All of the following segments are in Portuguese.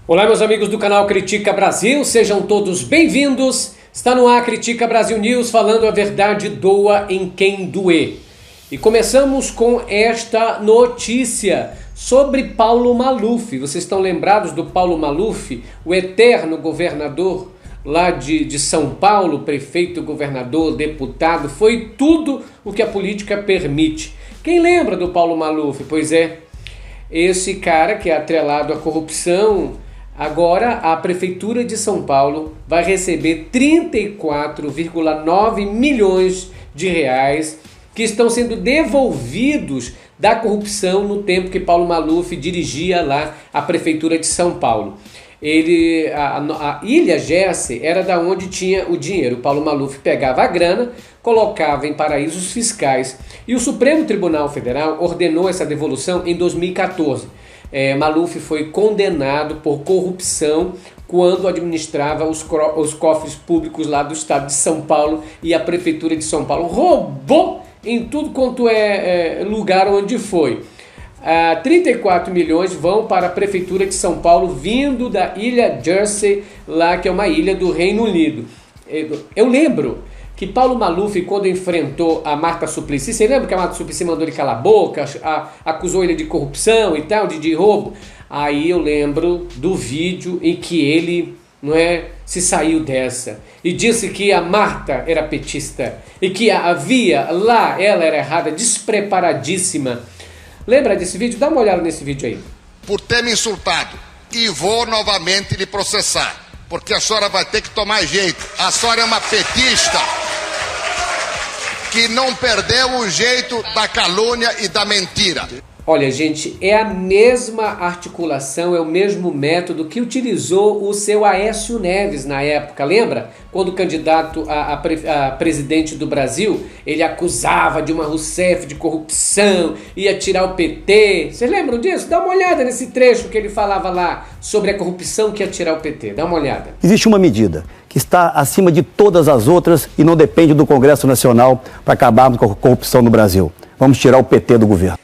Olá, meus amigos do canal Critica Brasil, sejam todos bem-vindos. Está no ar Critica Brasil News, falando a verdade, doa em quem doer. E começamos com esta notícia sobre Paulo Maluf. Vocês estão lembrados do Paulo Maluf, o eterno governador lá de São Paulo, prefeito, governador, deputado, foi tudo o que a política permite. Quem lembra do Paulo Maluf? Pois é, esse cara que é atrelado à corrupção. Agora a Prefeitura de São Paulo vai receber 34,9 milhões de reais que estão sendo devolvidos da corrupção no tempo que Paulo Maluf dirigia lá a Prefeitura de São Paulo. A Ilha Gerce era da onde tinha o dinheiro. O Paulo Maluf pegava a grana, colocava em paraísos fiscais e o Supremo Tribunal Federal ordenou essa devolução em 2014. Maluf foi condenado por corrupção quando administrava os cofres públicos lá do estado de São Paulo, e a Prefeitura de São Paulo roubou em tudo quanto é lugar onde foi. 34 milhões vão para a Prefeitura de São Paulo, vindo da Ilha Jersey, lá que é uma ilha do Reino Unido. Eu lembro que Paulo Maluf, quando enfrentou a Marta Suplicy, você lembra que a Marta Suplicy mandou ele calar a boca, acusou ele de corrupção e tal, de roubo? Aí eu lembro do vídeo em que ele se saiu dessa e disse que a Marta era petista e que havia lá, ela era errada, despreparadíssima. Lembra desse vídeo? Dá uma olhada nesse vídeo aí. Por ter me insultado, e vou novamente lhe processar, porque a senhora vai ter que tomar jeito. A senhora é uma petista que não perdeu o jeito da calúnia e da mentira. Olha, gente, é a mesma articulação, é o mesmo método que utilizou o seu Aécio Neves na época, lembra? Quando candidato a presidente do Brasil, ele acusava Dilma Rousseff de corrupção, ia tirar o PT. Vocês lembram disso? Dá uma olhada nesse trecho que ele falava lá sobre a corrupção que ia tirar o PT. Dá uma olhada. Existe uma medida que está acima de todas as outras e não depende do Congresso Nacional para acabarmos com a corrupção no Brasil. Vamos tirar o PT do governo.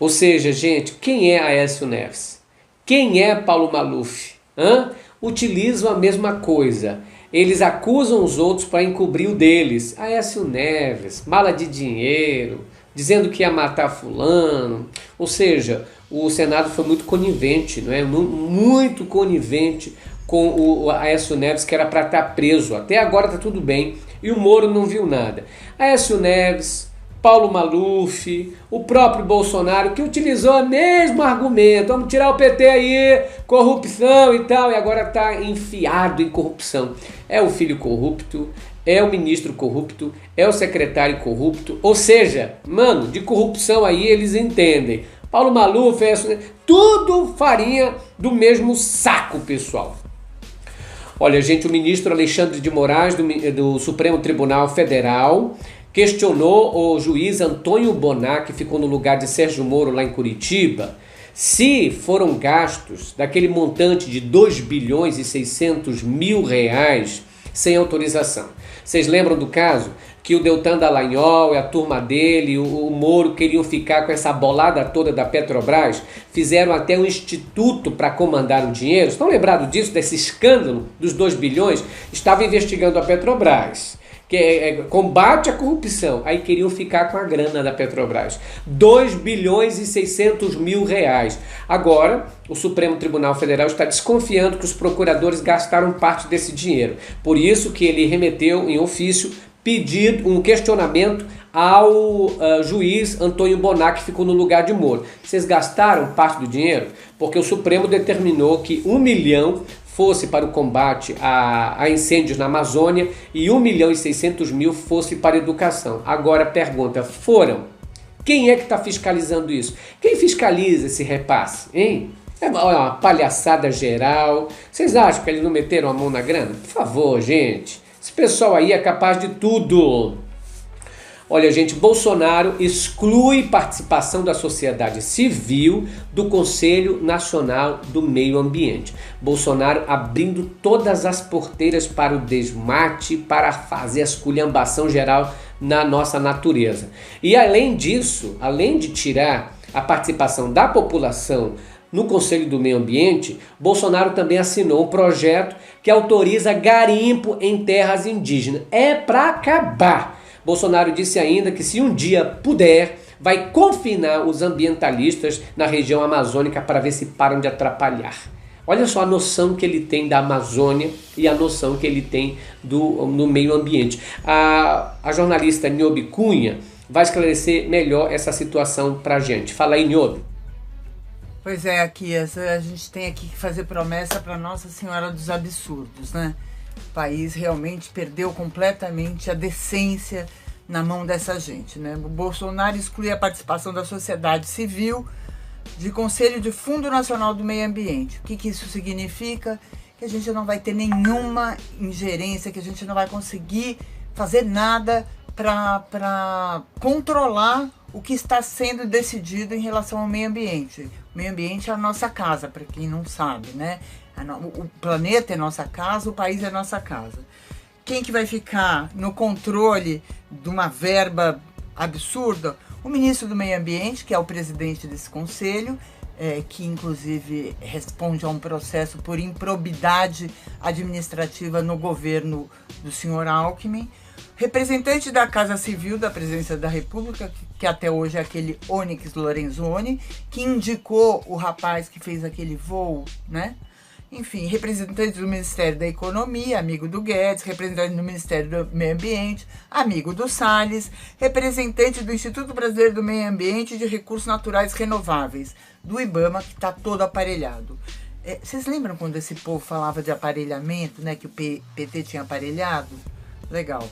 Ou seja, gente, quem é Aécio Neves? Quem é Paulo Maluf? Utilizam a mesma coisa. Eles acusam os outros para encobrir o deles. Aécio Neves, mala de dinheiro, dizendo que ia matar fulano. Ou seja, o Senado foi muito conivente, muito conivente com o Aécio Neves, que era para estar preso. Até agora está tudo bem e o Moro não viu nada. Aécio Neves, Paulo Maluf, o próprio Bolsonaro, que utilizou o mesmo argumento, vamos tirar o PT aí, corrupção e tal, e agora está enfiado em corrupção. É o filho corrupto, é o ministro corrupto, é o secretário corrupto, ou seja, mano, de corrupção aí eles entendem. Paulo Maluf, tudo farinha do mesmo saco, pessoal. Olha, gente, o ministro Alexandre de Moraes, do Supremo Tribunal Federal, questionou o juiz Antônio Bonar, que ficou no lugar de Sérgio Moro lá em Curitiba, se foram gastos daquele montante de 2 bilhões e 600 mil reais sem autorização. Vocês lembram do caso? Que o Deltan Dallagnol e a turma dele, o Moro, queriam ficar com essa bolada toda da Petrobras, fizeram até um instituto para comandar o dinheiro. Estão lembrados disso, desse escândalo dos 2 bilhões? Estava investigando a Petrobras, que combate à corrupção, aí queriam ficar com a grana da Petrobras, 2 bilhões e 600 mil reais. Agora, o Supremo Tribunal Federal está desconfiando que os procuradores gastaram parte desse dinheiro. Por isso que ele remeteu em ofício um questionamento ao juiz Antônio Bonar, que ficou no lugar de Moro. Vocês gastaram parte do dinheiro? Porque o Supremo determinou que 1 milhão fosse para o combate a incêndios na Amazônia e 1 milhão e 600 mil fosse para a educação. Agora pergunta, foram? Quem é que está fiscalizando isso? Quem fiscaliza esse repasse, hein? É uma palhaçada geral. Vocês acham que eles não meteram a mão na grana? Por favor, gente. Esse pessoal aí é capaz de tudo. Olha, gente, Bolsonaro exclui participação da sociedade civil do Conselho Nacional do Meio Ambiente. Bolsonaro abrindo todas as porteiras para o desmate, para fazer a esculhambação geral na nossa natureza. E além disso, além de tirar a participação da população no Conselho do Meio Ambiente, Bolsonaro também assinou um projeto que autoriza garimpo em terras indígenas. É para acabar. Bolsonaro disse ainda que se um dia puder, vai confinar os ambientalistas na região amazônica para ver se param de atrapalhar. Olha só a noção que ele tem da Amazônia e a noção que ele tem no meio ambiente. A jornalista Niobe Cunha vai esclarecer melhor essa situação para a gente. Fala aí, Niobe. Pois é, Aquias, a gente tem aqui que fazer promessa para Nossa Senhora dos Absurdos, né? O país realmente perdeu completamente a decência na mão dessa gente, né? O Bolsonaro exclui a participação da sociedade civil de Conselho de Fundo Nacional do Meio Ambiente. O que isso significa? Que a gente não vai ter nenhuma ingerência, que a gente não vai conseguir fazer nada para controlar o que está sendo decidido em relação ao meio ambiente. O meio ambiente é a nossa casa, para quem não sabe, né? O planeta é nossa casa, o país é nossa casa. Quem que vai ficar no controle de uma verba absurda? O ministro do Meio Ambiente, que é o presidente desse conselho, que inclusive responde a um processo por improbidade administrativa no governo do senhor Alckmin. Representante da Casa Civil da Presidência da República, que até hoje é aquele Onyx Lorenzoni, que indicou o rapaz que fez aquele voo, né? Enfim, representante do Ministério da Economia, amigo do Guedes, representante do Ministério do Meio Ambiente, amigo do Salles, representante do Instituto Brasileiro do Meio Ambiente e de Recursos Naturais Renováveis, do IBAMA, que está todo aparelhado. Vocês lembram quando esse povo falava de aparelhamento, né, que o PT tinha aparelhado? Legal.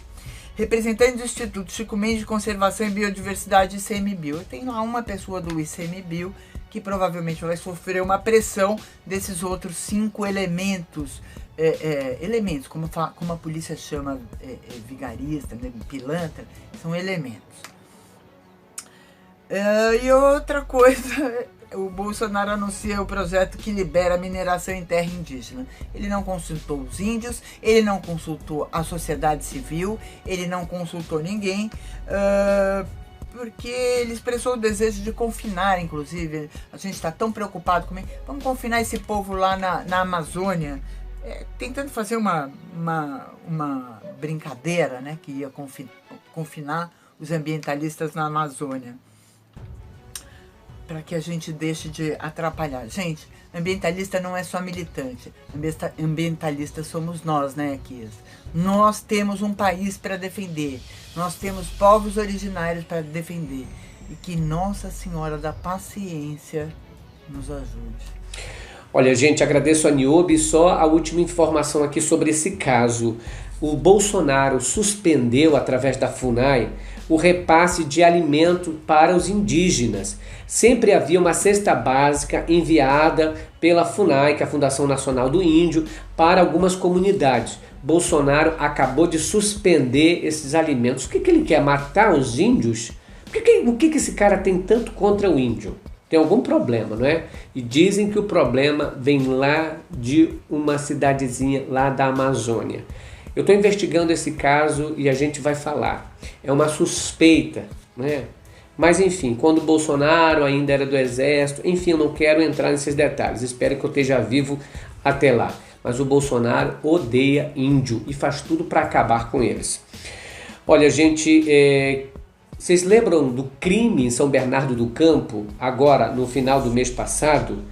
Representante do Instituto Chico Mendes de Conservação e Biodiversidade, ICMBio. Tem lá uma pessoa do ICMBio que provavelmente vai sofrer uma pressão desses outros 5 elementos, elementos, como a polícia chama, vigarista, né, pilantra, são elementos. E outra coisa, o Bolsonaro anuncia o projeto que libera a mineração em terra indígena. Ele não consultou os índios, ele não consultou a sociedade civil, ele não consultou ninguém, porque ele expressou o desejo de confinar, inclusive. A gente está tão preocupado com ele. Vamos confinar esse povo lá na Amazônia, tentando fazer uma brincadeira, né, que ia confinar os ambientalistas na Amazônia, para que a gente deixe de atrapalhar. Gente, ambientalista não é só militante. Ambientalista somos nós, né, Aquias? Nós temos um país para defender. Nós temos povos originários para defender. E que Nossa Senhora da Paciência nos ajude. Olha, gente, agradeço a Niobe. Só a última informação aqui sobre esse caso. O Bolsonaro suspendeu, através da FUNAI, o repasse de alimento para os indígenas. Sempre havia uma cesta básica enviada pela FUNAI, que é a Fundação Nacional do Índio, para algumas comunidades. Bolsonaro acabou de suspender esses alimentos. O que ele quer? Matar os índios? O que esse cara tem tanto contra o índio? Tem algum problema, não é? E dizem que o problema vem lá de uma cidadezinha lá da Amazônia. Eu estou investigando esse caso e a gente vai falar. É uma suspeita, né? Mas enfim, quando o Bolsonaro ainda era do Exército, enfim, eu não quero entrar nesses detalhes. Espero que eu esteja vivo até lá. Mas o Bolsonaro odeia índio e faz tudo para acabar com eles. Olha, gente, vocês lembram do crime em São Bernardo do Campo, agora no final do mês passado?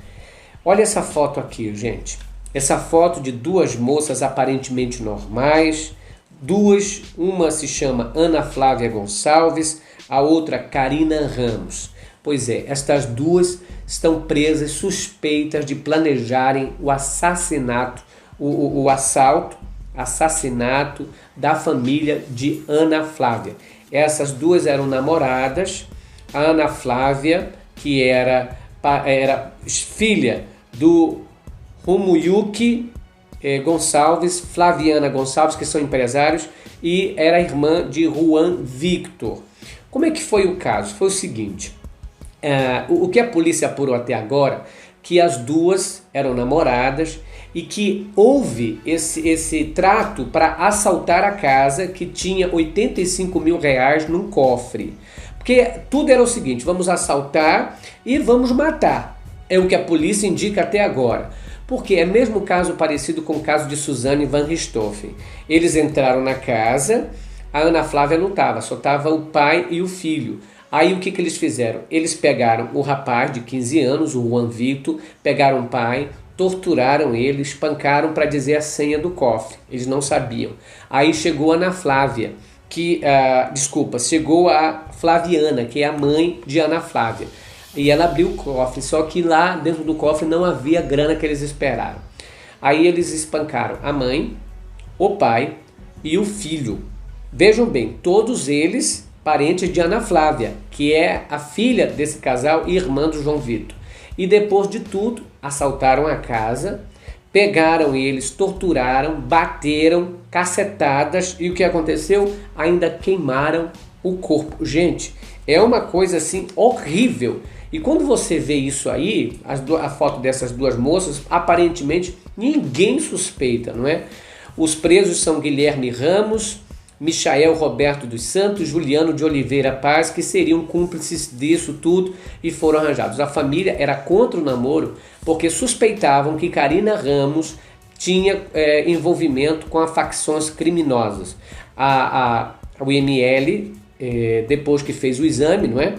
Olha essa foto aqui, gente. Essa foto de 2 moças aparentemente normais, uma se chama Ana Flávia Gonçalves, a outra Karina Ramos. Pois é, estas 2 estão presas suspeitas de planejarem o assassinato, o assassinato da família de Ana Flávia. Essas 2 eram namoradas. A Ana Flávia, que era filha do Romuyuki Gonçalves, Flaviana Gonçalves, que são empresários, e era irmã de Juan Victor. Como é que foi o caso? Foi o seguinte, o que a polícia apurou até agora, que as 2 eram namoradas e que houve esse trato para assaltar a casa, que tinha 85 mil reais num cofre. Porque tudo era o seguinte, vamos assaltar e vamos matar. É o que a polícia indica até agora. Porque é mesmo caso parecido com o caso de Suzane van Richthofen. Eles entraram na casa, a Ana Flávia não estava, só estava o pai e o filho. Aí o que eles fizeram? Eles pegaram o rapaz de 15 anos, o Juan Victor, pegaram o pai, torturaram ele, espancaram para dizer a senha do cofre. Eles não sabiam. Aí chegou a Ana Flávia, chegou a Flaviana, que é a mãe de Ana Flávia. E ela abriu o cofre, só que lá dentro do cofre não havia grana que eles esperaram. Aí eles espancaram a mãe, o pai e o filho. Vejam bem, todos eles parentes de Ana Flávia, que é a filha desse casal e irmã do João Victor. E depois de tudo, assaltaram a casa, pegaram eles, torturaram, bateram, cacetadas, e o que aconteceu? Ainda queimaram o corpo. Gente, é uma coisa assim horrível. E quando você vê isso aí, a foto dessas duas moças, aparentemente ninguém suspeita, não é? Os presos são Guilherme Ramos, Michael Roberto dos Santos, Juliano de Oliveira Paz, que seriam cúmplices disso tudo e foram arranjados. A família era contra o namoro porque suspeitavam que Karina Ramos tinha envolvimento com as facções criminosas. O IML, depois que fez o exame, não é?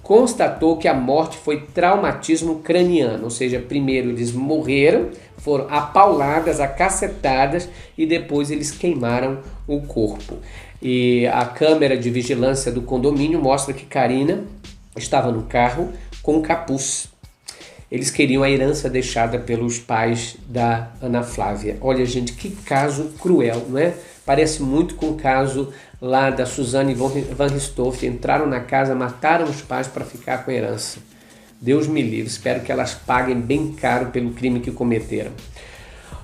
Constatou que a morte foi traumatismo craniano, ou seja, primeiro eles morreram, foram apauladas, acacetadas e depois eles queimaram o corpo. E a câmera de vigilância do condomínio mostra que Karina estava no carro com capuz. Eles queriam a herança deixada pelos pais da Ana Flávia. Olha, gente, que caso cruel, não é? Parece muito com o caso lá da Suzane van Richthofen. Entraram na casa, mataram os pais para ficar com a herança. Deus me livre, espero que elas paguem bem caro pelo crime que cometeram.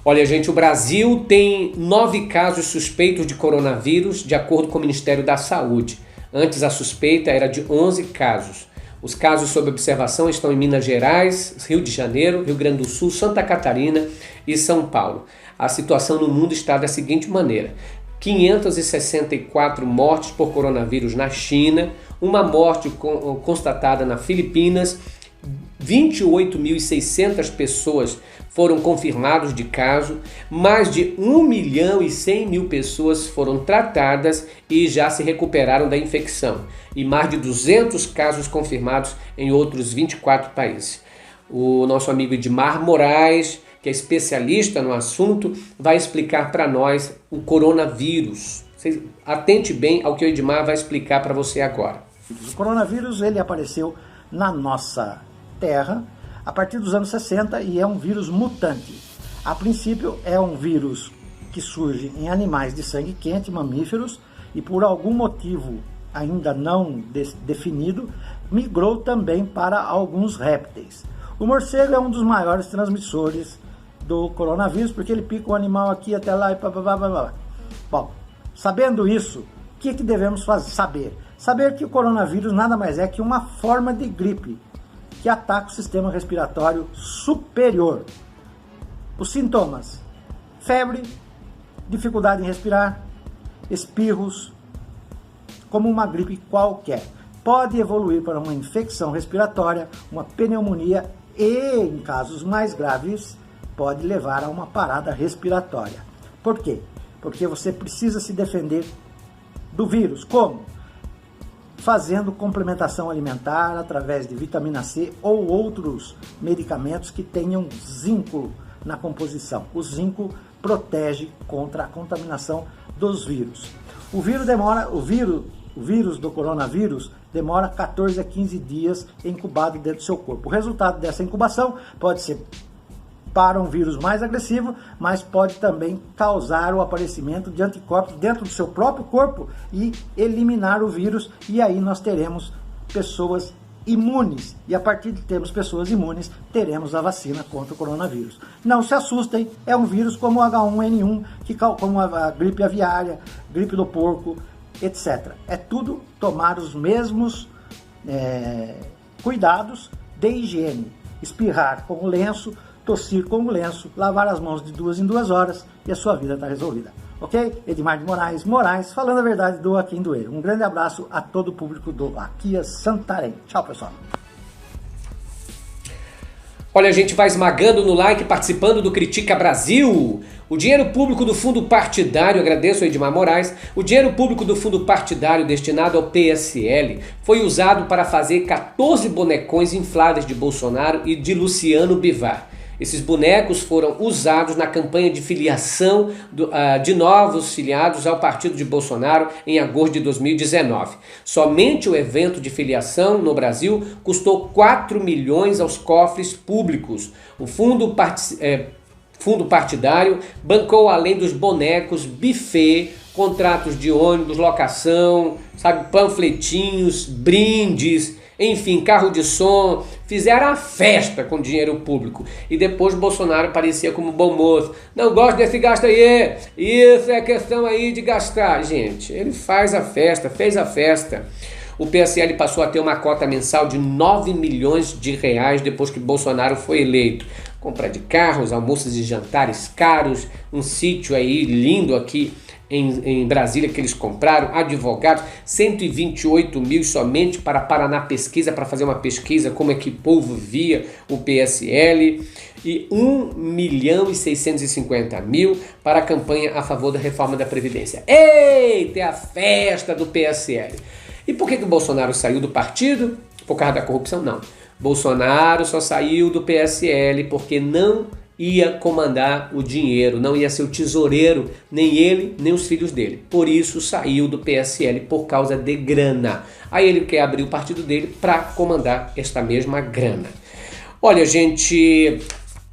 Olha, gente, o Brasil tem 9 casos suspeitos de coronavírus, de acordo com o Ministério da Saúde. Antes a suspeita era de 11 casos. Os casos sob observação estão em Minas Gerais, Rio de Janeiro, Rio Grande do Sul, Santa Catarina e São Paulo. A situação no mundo está da seguinte maneira: 564 mortes por coronavírus na China, uma morte constatada nas Filipinas, 28.600 pessoas foram confirmados de caso, mais de 1.100.000 pessoas foram tratadas e já se recuperaram da infecção, e mais de 200 casos confirmados em outros 24 países. O nosso amigo Edmar Moraes, que é especialista no assunto, vai explicar para nós o coronavírus. Atente bem ao que o Edmar vai explicar para você agora. O coronavírus ele apareceu na nossa Terra a partir dos anos 60 e é um vírus mutante. A princípio é um vírus que surge em animais de sangue quente, mamíferos, e por algum motivo ainda não definido, migrou também para alguns répteis. O morcego é um dos maiores transmissores do coronavírus, porque ele pica o animal aqui até lá e blá. Bom, sabendo isso, o que devemos saber? Saber que o coronavírus nada mais é que uma forma de gripe que ataca o sistema respiratório superior. Os sintomas: febre, dificuldade em respirar, espirros, como uma gripe qualquer. Pode evoluir para uma infecção respiratória, uma pneumonia e, em casos mais graves, pode levar a uma parada respiratória. Por quê? Porque você precisa se defender do vírus. Como? Fazendo complementação alimentar através de vitamina C ou outros medicamentos que tenham zinco na composição. O zinco protege contra a contaminação dos vírus. O vírus do coronavírus demora 14 a 15 dias incubado dentro do seu corpo. O resultado dessa incubação pode ser para um vírus mais agressivo, mas pode também causar o aparecimento de anticorpos dentro do seu próprio corpo e eliminar o vírus, e aí nós teremos pessoas imunes, e a partir de termos pessoas imunes, teremos a vacina contra o coronavírus. Não se assustem, é um vírus como o H1N1, como a gripe aviária, gripe do porco, etc. É tudo tomar os mesmos cuidados de higiene, espirrar com o lenço, tossir com o lenço, lavar as mãos de 2 em 2 horas e a sua vida está resolvida. Ok? Edmar de Moraes, falando a verdade do Aqui em Doer. Um grande abraço a todo o público do Aquias Santarém. Tchau, pessoal. Olha, a gente vai esmagando no like, participando do Critica Brasil. O dinheiro público do fundo partidário, agradeço a Edmar Moraes, o dinheiro público do fundo partidário destinado ao PSL foi usado para fazer 14 bonecões infláveis de Bolsonaro e de Luciano Bivar. Esses bonecos foram usados na campanha de filiação de novos filiados ao partido de Bolsonaro em agosto de 2019. Somente o evento de filiação no Brasil custou 4 milhões aos cofres públicos. O fundo partidário bancou, além dos bonecos, buffet, contratos de ônibus, locação, panfletinhos, brindes, enfim, carro de som. Fizeram a festa com dinheiro público. E depois Bolsonaro parecia como bom moço. Não gosto desse gasto aí. Isso é questão aí de gastar. Gente, ele fez a festa. O PSL passou a ter uma cota mensal de 9 milhões de reais depois que Bolsonaro foi eleito. Compra de carros, almoços e jantares caros, um sítio aí lindo aqui em Brasília que eles compraram, advogados, 128 mil somente para Paraná Pesquisa, para fazer uma pesquisa como é que o povo via o PSL, e 1.650.000 para a campanha a favor da reforma da Previdência. Eita, é a festa do PSL. E por que o Bolsonaro saiu do partido? Por causa da corrupção? Não. Bolsonaro só saiu do PSL porque não ia comandar o dinheiro, não ia ser o tesoureiro, nem ele, nem os filhos dele. Por isso saiu do PSL, por causa de grana. Aí ele quer abrir o partido dele para comandar esta mesma grana. Olha, gente,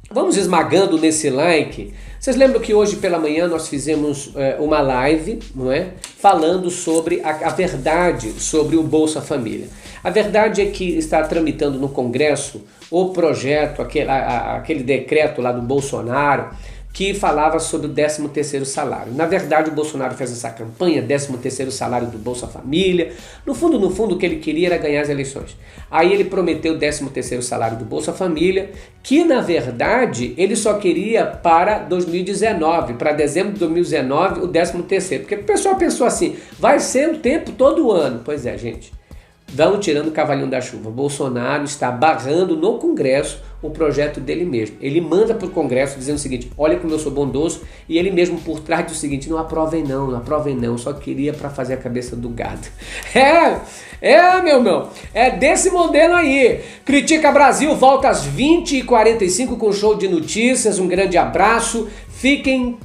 vamos esmagando nesse like. Vocês lembram que hoje pela manhã nós fizemos uma live, não é? Falando sobre a verdade sobre o Bolsa Família. A verdade é que está tramitando no Congresso o projeto, aquele decreto lá do Bolsonaro, que falava sobre o 13º salário. Na verdade, o Bolsonaro fez essa campanha, 13º salário do Bolsa Família. No fundo, o que ele queria era ganhar as eleições. Aí ele prometeu o 13º salário do Bolsa Família, que na verdade ele só queria para 2019, para dezembro de 2019, o 13º. Porque o pessoal pensou assim, vai ser o tempo todo ano. Pois é, gente. Vão tirando o cavalinho da chuva. Bolsonaro está barrando no Congresso o projeto dele mesmo. Ele manda para o Congresso dizendo o seguinte, olha como eu sou bondoso, e ele mesmo por trás diz o seguinte, não aprovem não, só queria para fazer a cabeça do gado. Meu irmão, é desse modelo aí. Critica Brasil volta às 20h45 com show de notícias, um grande abraço, fiquem com